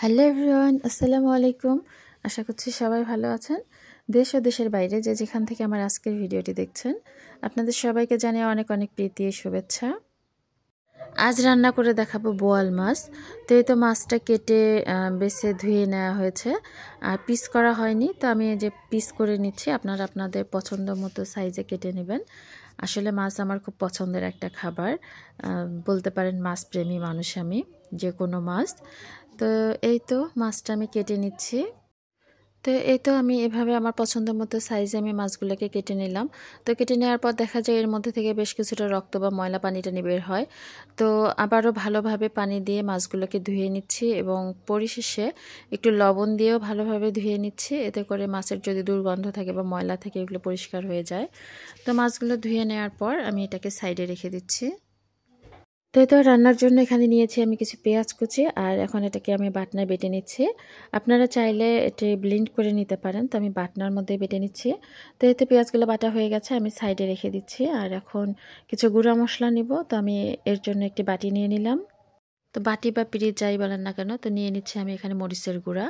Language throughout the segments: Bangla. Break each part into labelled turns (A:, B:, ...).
A: হ্যালো এভরিওয়ান, আসসালামু আলাইকুম। আশা করছি সবাই ভালো আছেন। দেশ ও দেশের বাইরে যে যেখান থেকে আমার আজকের ভিডিওটি দেখছেন, আপনাদের সবাইকে জানিয়ে অনেক অনেক প্রীতি ও শুভেচ্ছা। আজ রান্না করে দেখাবো বোয়াল মাছ। তো এই তো মাছটা কেটে বেছে ধুয়ে নেওয়া হয়েছে, আর পিস করা হয়নি। তো আমি যে পিস করে নিচ্ছি, আপনারা আপনাদের পছন্দ মতো সাইজে কেটে নেবেন। আসলে মাছ আমার খুব পছন্দের একটা খাবার, বলতে পারেন মাছ প্রেমী মানুষ আমি, যে কোনো মাছ। তো এই তো মাছটা আমি কেটে নিচ্ছি। তো এই তো আমি এভাবে আমার পছন্দ মতো সাইজে আমি মাছগুলোকে কেটে নিলাম। তো কেটে নেওয়ার পর দেখা যায় এর মধ্যে থেকে বেশ কিছুটা রক্ত বা ময়লা পানিটা বের হয়। তো আবারও ভালোভাবে পানি দিয়ে মাছগুলোকে ধুয়ে নিচ্ছি এবং পরিশেষে একটু লবণ দিয়েও ভালোভাবে ধুয়ে নিচ্ছি। এতে করে মাছের যদি দুর্গন্ধ থাকে বা ময়লা থাকে এগুলো পরিষ্কার হয়ে যায়। তো মাছগুলো ধুয়ে নেওয়ার পর আমি এটাকে সাইডে রেখে দিচ্ছি। তো এই তো রান্নার জন্য এখানে নিয়েছি আমি কিছু পেঁয়াজ কুচি, আর এখন এটাকে আমি বাটনায় বেটে নিচ্ছি। আপনারা চাইলে এটি ব্লেন্ড করে নিতে পারেন, তো আমি বাটনার মধ্যে বেটে নিচ্ছি। তো এতে পেঁয়াজগুলো বাটা হয়ে গেছে, আমি সাইডে রেখে দিচ্ছি। আর এখন কিছু গুঁড়া মশলা নিব, তো আমি এর জন্য একটি বাটি নিয়ে নিলাম। তো বাটি বা পিঁড়ি যাই বলেন না কেন, তো নিয়ে নিচ্ছি আমি এখানে মরিচের গুঁড়া।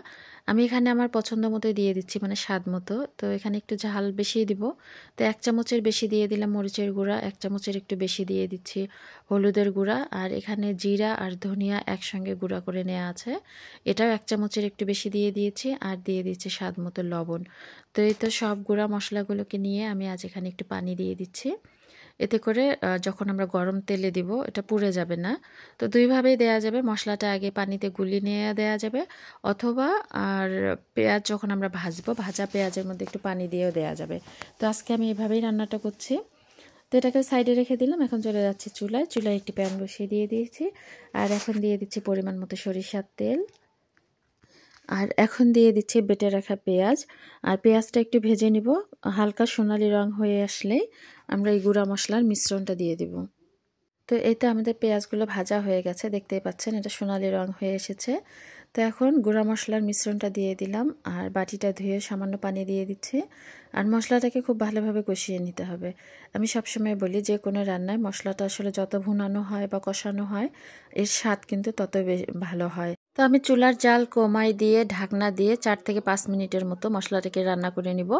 A: আমি এখানে আমার পছন্দ মতোই দিয়ে দিচ্ছি, মানে স্বাদ মতো। তো এখানে একটু ঝাল বেশি দিব। তো 1 চামচের বেশি দিয়ে দিলাম মরিচের গুঁড়া, 1 চামচের একটু বেশি দিয়ে দিচ্ছি হলুদের গুঁড়া। আর এখানে জিরা আর ধনিয়া একসঙ্গে গুঁড়া করে নেওয়া আছে, এটাও 1 চামচের একটু বেশি দিয়ে দিয়েছি। আর দিয়ে দিচ্ছি স্বাদ মতো লবণ। তো এই তো সব গুঁড়া মশলাগুলোকে নিয়ে আমি আজ এখানে একটু পানি দিয়ে দিচ্ছি। এতে করে যখন আমরা গরম তেলে দিব এটা পুড়ে যাবে না। তো দুইভাবেই দেয়া যাবে, মশলাটা আগে পানিতে গুলিয়ে নিয়ে দেয়া যাবে, অথবা আর পেঁয়াজ যখন আমরা ভাজবো, ভাজা পেঁয়াজের মধ্যে একটু পানি দিয়েও দেয়া যাবে। তো আজকে আমি এভাবেই রান্নাটা করছি। তো এটাকে সাইডে রেখে দিলাম। এখন চলে যাচ্ছি চুলায়। চুলায় একটি প্যান বসিয়ে দিয়ে দিয়েছি, আর এখন দিয়ে দিচ্ছি পরিমাণ মতো সরিষার তেল। আর এখন দিয়ে দিচ্ছি বেটে রাখা পেঁয়াজ। আর পেঁয়াজটা একটু ভেজে নিব, হালকা সোনালি রং হয়ে আসলেই আমরা এই গুঁড়া মশলার মিশ্রণটা দিয়ে দিব। তো এই তো আমাদের পেঁয়াজগুলো ভাজা হয়ে গেছে, দেখতেই পাচ্ছেন এটা সোনালি রং হয়ে এসেছে। তো এখন গুঁড়া মশলার মিশ্রণটা দিয়ে দিলাম, আর বাটিটা ধুয়ে সামান্য পানি দিয়ে দিচ্ছি। আর মশলাটাকে খুব ভালোভাবে কষিয়ে নিতে হবে। আমি সবসময় বলি যে কোনো রান্নায় মশলাটা আসলে যত ভুনানো হয় বা কষানো হয়, এর স্বাদ কিন্তু তত ভালো হয়। তো আমি চুলার জাল কমাই দিয়ে ঢাকনা দিয়ে 4 থেকে 5 মিনিটের মতো মশলাটাকে রান্না করে নিব।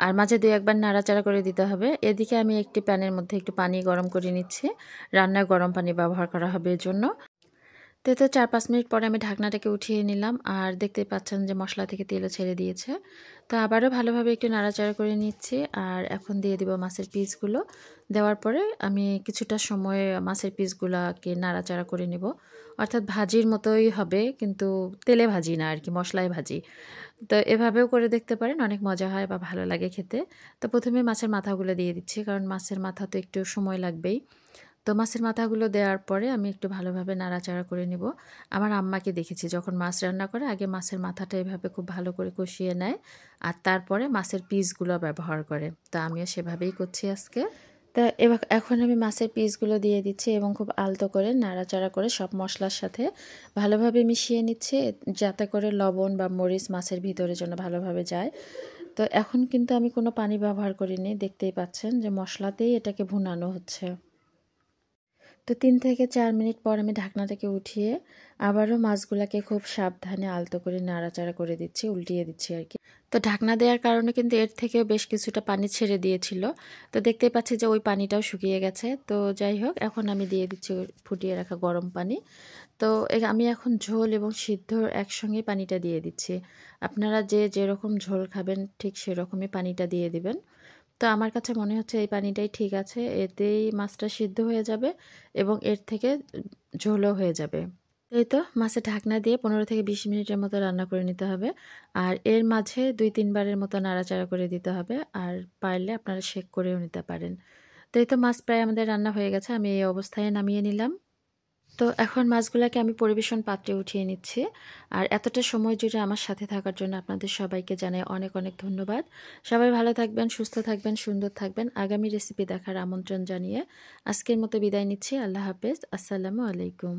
A: আর মাঝে 2-1 বার নাড়াচাড়া করে দিতে হবে। এদিকে আমি একটি প্যানের মধ্যে একটু পানি গরম করে নিচ্ছি, রান্নায় গরম পানি ব্যবহার করা হবে এর জন্য। তো 4-5 মিনিট পরে আমি ঢাকনাটাকে উঠিয়ে নিলাম, আর দেখতেই পাচ্ছেন যে মশলা থেকে তেলও ছেড়ে দিয়েছে। তো আবারও ভালোভাবে একটু নাড়াচাড়া করে নিচ্ছি, আর এখন দিয়ে দিব মাছের পিসগুলো। দেওয়ার পরে আমি কিছুটা সময় মাছের পিসগুলোকে নাড়াচাড়া করে নিব, অর্থাৎ ভাজির মতোই হবে, কিন্তু তেলে ভাজি না আর কি, মশলায় ভাজি। তো এভাবেও করে দেখতে পারেন, অনেক মজা হয় বা ভালো লাগে খেতে। তো প্রথমে মাছের মাথাগুলো দিয়ে দিচ্ছি, কারণ মাছের মাথা তো একটু সময় লাগবেই। তো মাছের মাথাগুলো দেওয়ার পরে আমি একটু ভালোভাবে নাড়াচাড়া করে নিব। আমার আম্মাকে দেখেছি যখন মাছ রান্না করে আগে মাছের মাথাটা এভাবে খুব ভালো করে কষিয়ে নেয়, আর তারপরে মাছের পিসগুলো ব্যবহার করে। তো আমিও সেভাবেই করছি আজকে। তা এখন আমি মাছের পিসগুলো দিয়ে দিচ্ছি এবং খুব আলতো করে নাড়াচাড়া করে সব মশলার সাথে ভালোভাবে মিশিয়ে নিচ্ছি, যাতে করে লবণ বা মরিচ মাছের ভিতরে যেন ভালোভাবে যায়। তো এখন কিন্তু আমি কোনো পানি ব্যবহার করিনি, দেখতেই পাচ্ছেন যে মশলাতেই এটাকে ভুনানো হচ্ছে। তো 3 থেকে 4 মিনিট পর আমি ঢাকনাটাকে উঠিয়ে আবারও মাছগুলাকে খুব সাবধানে আলতো করে নাড়াচাড়া করে দিচ্ছি, উল্টিয়ে দিচ্ছি আর কি। তো ঢাকনা দেওয়ার কারণে কিন্তু এর থেকেও বেশ কিছুটা পানি ছেড়ে দিয়েছিল। তো দেখতেই পাচ্ছি যে ওই পানিটাও শুকিয়ে গেছে। তো যাই হোক, এখন আমি দিয়ে দিচ্ছি ফুটিয়ে রাখা গরম পানি। তো আমি এখন ঝোল এবং সিদ্ধ একসঙ্গে পানিটা দিয়ে দিচ্ছি। আপনারা যে যেরকম ঝোল খাবেন ঠিক সেরকমই পানিটা দিয়ে দিবেন। তো আমার কাছে মনে হচ্ছে এই পানিটাই ঠিক আছে, এতেই মাছটা সিদ্ধ হয়ে যাবে এবং এর থেকে ঝোলও হয়ে যাবে। এই তো মাছের ঢাকনা দিয়ে 15 থেকে 20 মিনিটের মতো রান্না করে নিতে হবে, আর এর মাঝে 2-3 বারের মতো নাড়াচাড়া করে দিতে হবে, আর পারলে আপনারা সেঁক করেও নিতে পারেন। তো এই তো মাছ প্রায় আমাদের রান্না হয়ে গেছে, আমি এই অবস্থায় নামিয়ে নিলাম। তো এখন মাছগুলোকে আমি পরিবেশন পাত্রে উঠিয়ে নিচ্ছি। আর এতটা সময় জুড়ে আমার সাথে থাকার জন্য আপনাদের সবাইকে জানাই অনেক অনেক ধন্যবাদ। সবাই ভালো থাকবেন, সুস্থ থাকবেন, সুন্দর থাকবেন। আগামী রেসিপি দেখার আমন্ত্রণ জানিয়ে আজকের মতো বিদায় নিচ্ছি। আল্লাহ হাফেজ, আসসালামু আলাইকুম।